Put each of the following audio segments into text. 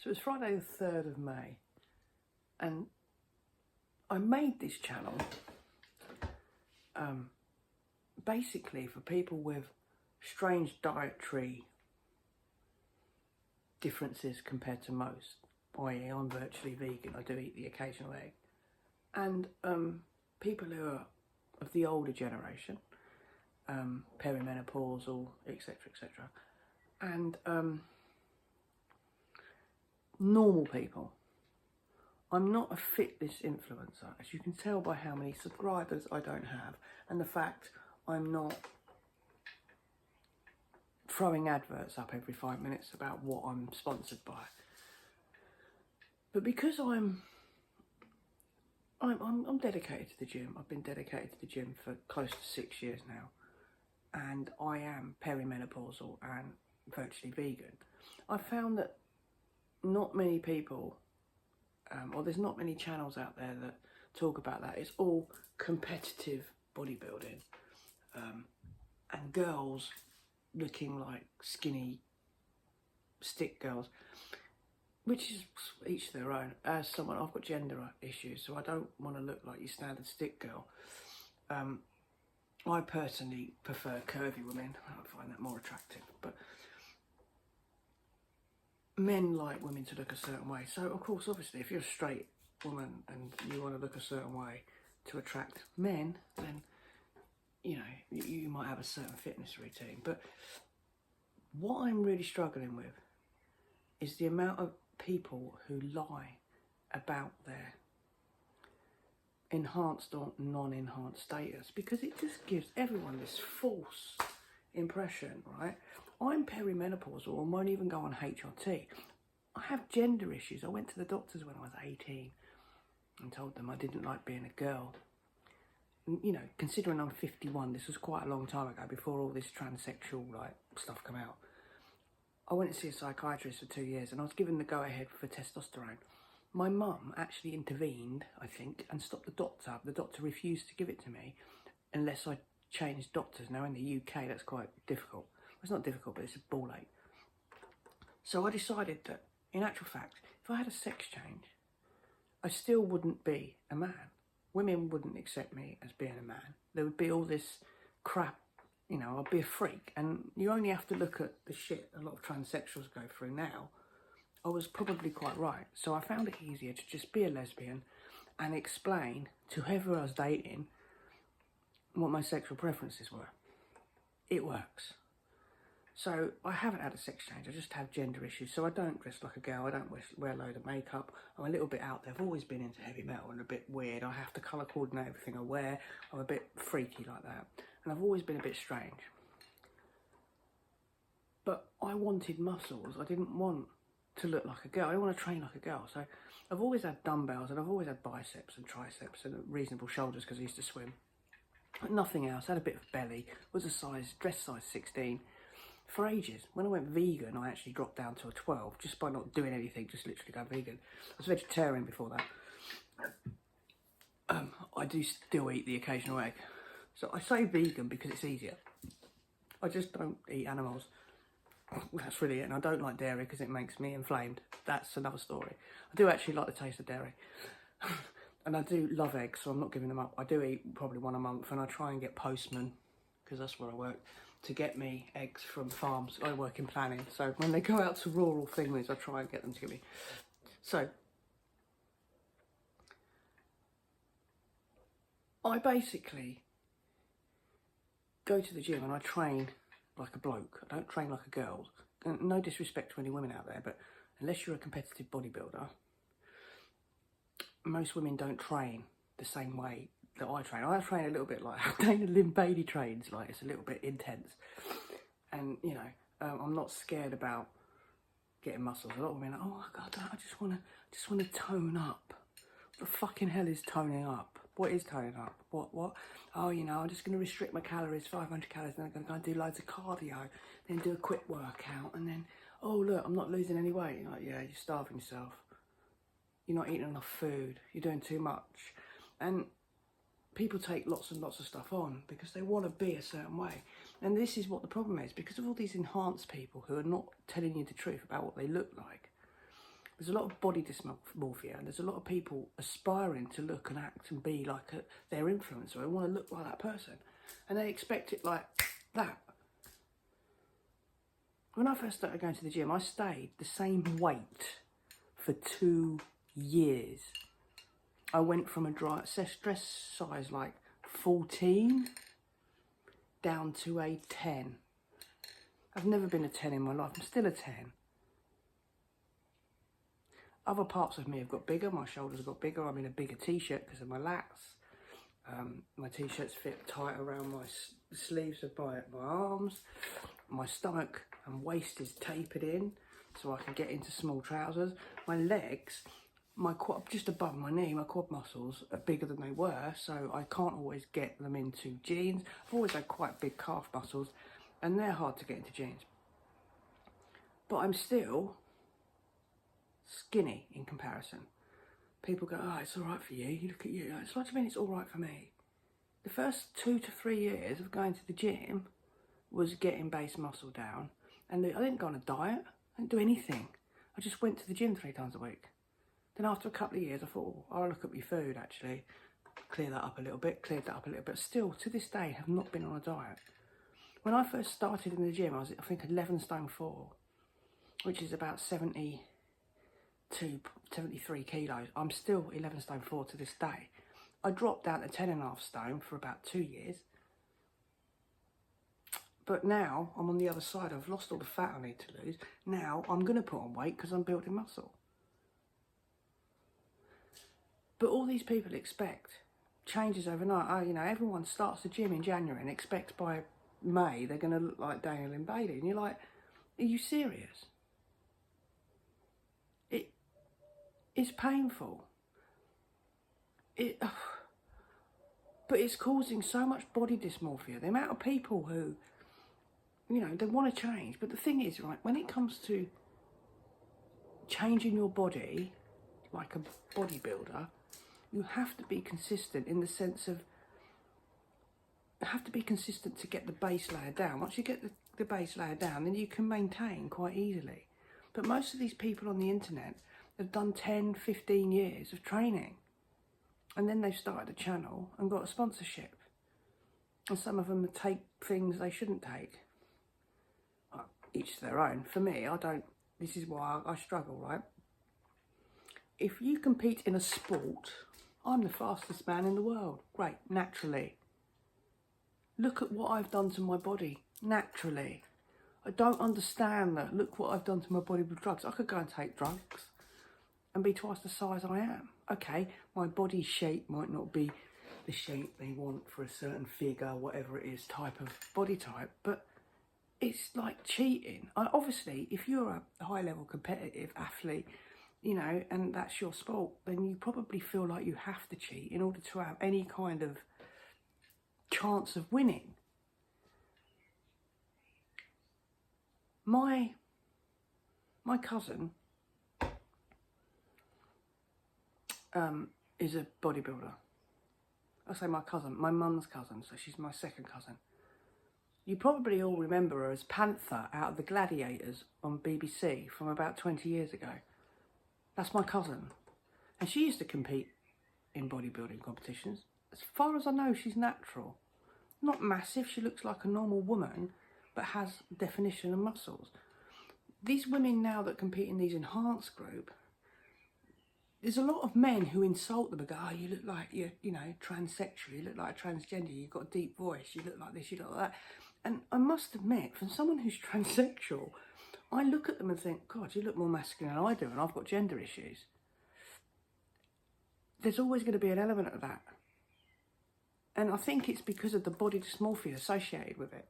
So it was Friday the 3rd of May, and I made this channel basically for people with strange dietary differences compared to most. i.e. I'm virtually vegan, I do eat the occasional egg. And people who are of the older generation, perimenopausal, etc, etc. And normal people. I'm not a fitness influencer, as you can tell by how many subscribers I don't have, and the fact I'm not throwing adverts up every 5 minutes about what I'm sponsored by. But because I'm dedicated to the gym. I've been dedicated to the gym for close to 6 years now, and I am perimenopausal and virtually vegan. I found that not many people, or there's not many channels out there that talk about that. It's all competitive bodybuilding, and girls looking like skinny stick girls, which is each their own. As someone, I've got gender issues, so I don't want to look like your standard stick girl. I personally prefer curvy women. I find that more attractive, but men like women to look a certain way. So of course, obviously, if you're a straight woman and you want to look a certain way to attract men, then you know you might have a certain fitness routine. But what I'm really struggling with is the amount of people who lie about their enhanced or non-enhanced status, because it just gives everyone this false impression, right? I'm perimenopausal and won't even go on HRT. I have gender issues. I went to the doctors when I was 18 and told them I didn't like being a girl. And, you know, considering I'm 51, this was quite a long time ago, before all this transsexual stuff came out. I went to see a psychiatrist for 2 years and I was given the go-ahead for testosterone. My mum actually intervened, I think, and stopped the doctor. The doctor refused to give it to me unless I changed doctors. Now in the UK that's quite difficult. It's not difficult, but it's a ball ache. So I decided that, in actual fact, if I had a sex change, I still wouldn't be a man. Women wouldn't accept me as being a man. There would be all this crap, you know, I'd be a freak. And you only have to look at the shit a lot of transsexuals go through now. I was probably quite right. So I found it easier to just be a lesbian and explain to whoever I was dating what my sexual preferences were. It works. So I haven't had a sex change, I just have gender issues. So I don't dress like a girl, I don't wear a load of makeup. I'm a little bit out there. I've always been into heavy metal and a bit weird. I have to colour coordinate everything I wear. I'm a bit freaky like that. And I've always been a bit strange. But I wanted muscles. I didn't want to look like a girl. I didn't want to train like a girl. So I've always had dumbbells and I've always had biceps and triceps and reasonable shoulders because I used to swim. But nothing else. I had a bit of belly. Was a dress size 16. For ages. When I went vegan, I actually dropped down to a 12 just by not doing anything, just literally go vegan. I was vegetarian before that. I do still eat the occasional egg. So I say vegan because it's easier. I just don't eat animals. That's really it. And I don't like dairy because it makes me inflamed. That's another story. I do actually like the taste of dairy. And I do love eggs, so I'm not giving them up. I do eat probably one a month, and I try and get postmen, because that's where I work, to get me eggs from farms. I work in planning, so when they go out to rural things, I try and get them to get me. So I basically go to the gym and I train like a bloke. I don't train like a girl. No disrespect to any women out there, but unless you're a competitive bodybuilder, most women don't train the same way that I train. I train a little bit like Dana Lynn Bailey trains, like it's a little bit intense. And, you know, I'm not scared about getting muscles. A lot of women are like, oh my God, I just want to tone up. What the fucking hell is toning up? What is toning up? What? Oh, you know, I'm just going to restrict my calories, 500 calories, then I'm going to go and do loads of cardio, then do a quick workout, and then, oh look, I'm not losing any weight. You're like, yeah, you're starving yourself. You're not eating enough food. You're doing too much. And people take lots and lots of stuff on because they want to be a certain way. And this is what the problem is, because of all these enhanced people who are not telling you the truth about what they look like. There's a lot of body dysmorphia, and there's a lot of people aspiring to look and act and be like their influencer. They want to look like that person, and they expect it like that. When I first started going to the gym, I stayed the same weight for 2 years. I went from a dress size like 14 down to a 10. I've never been a 10 in my life. I'm still a 10. Other parts of me have got bigger. My shoulders have got bigger. I'm in a bigger t-shirt because of my lats. My t-shirts fit tight around my sleeves of my arms. My stomach and waist is tapered in so I can get into small trousers. My legs, my quad, just above my knee, my quad muscles are bigger than they were, so I can't always get them into jeans. I've always had quite big calf muscles, and they're hard to get into jeans. But I'm still skinny in comparison. People go, oh, it's all right for you. You look at you. It's like, I mean, it's all right for me. The first 2 to 3 years of going to the gym was getting base muscle down, and I didn't go on a diet. I didn't do anything. I just went to the gym 3 times a week. Then after a couple of years, I thought, oh, I'll look at my food actually, clear that up a little bit, cleared that up a little bit. Still, to this day, have not been on a diet. When I first started in the gym, I was, I think, 11 stone 4, which is about 72, 73 kilos. I'm still 11 stone 4 to this day. I dropped down to 10.5 stone for about 2 years. But now I'm on the other side. I've lost all the fat I need to lose. Now I'm going to put on weight because I'm building muscle. But all these people expect changes overnight. Oh, you know, everyone starts the gym in January and expects by May they're going to look like Daniel and Bailey. And you're like, are you serious? It's painful. But it's causing so much body dysmorphia. The amount of people who, you know, they want to change. But the thing is, right, when it comes to changing your body like a bodybuilder, you have to be consistent in the sense of, you have to be consistent to get the base layer down. Once you get the base layer down, then you can maintain quite easily. But most of these people on the internet have done 10, 15 years of training. And then they've started a channel and got a sponsorship. And some of them take things they shouldn't take. Each to their own. For me, I don't, this is why I struggle, right? If you compete in a sport, I'm the fastest man in the world. Great, naturally. Look at what I've done to my body, naturally. I don't understand that. Look what I've done to my body with drugs. I could go and take drugs and be twice the size I am. Okay, my body shape might not be the shape they want for a certain figure, whatever it is, type of body type, but it's like cheating. Obviously, if you're a high-level competitive athlete, you know, and that's your sport, then you probably feel like you have to cheat in order to have any kind of chance of winning. My cousin is a bodybuilder. I say my cousin, my mum's cousin, so she's my second cousin. You probably all remember her as Panther out of the Gladiators on BBC from about 20 years ago. That's my cousin. And she used to compete in bodybuilding competitions. As far as I know, she's natural. Not massive, she looks like a normal woman, but has definition and muscles. These women now that compete in these enhanced group, there's a lot of men who insult them and go, oh, you look like you're, you know, transsexual, you look like a transgender, you've got a deep voice, you look like this, you look like that. And I must admit, from someone who's transsexual, I look at them and think, God, you look more masculine than I do, and I've got gender issues. There's always going to be an element of that. And I think it's because of the body dysmorphia associated with it.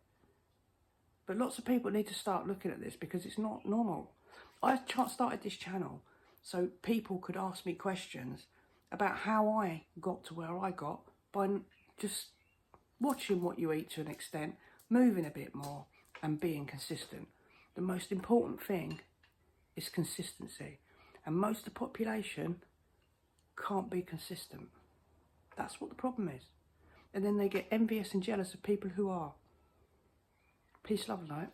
But lots of people need to start looking at this because it's not normal. I started this channel so people could ask me questions about how I got to where I got by just watching what you eat to an extent, moving a bit more and being consistent. The most important thing is consistency. And most of the population can't be consistent. That's what the problem is. And then they get envious and jealous of people who are. Peace, love and light.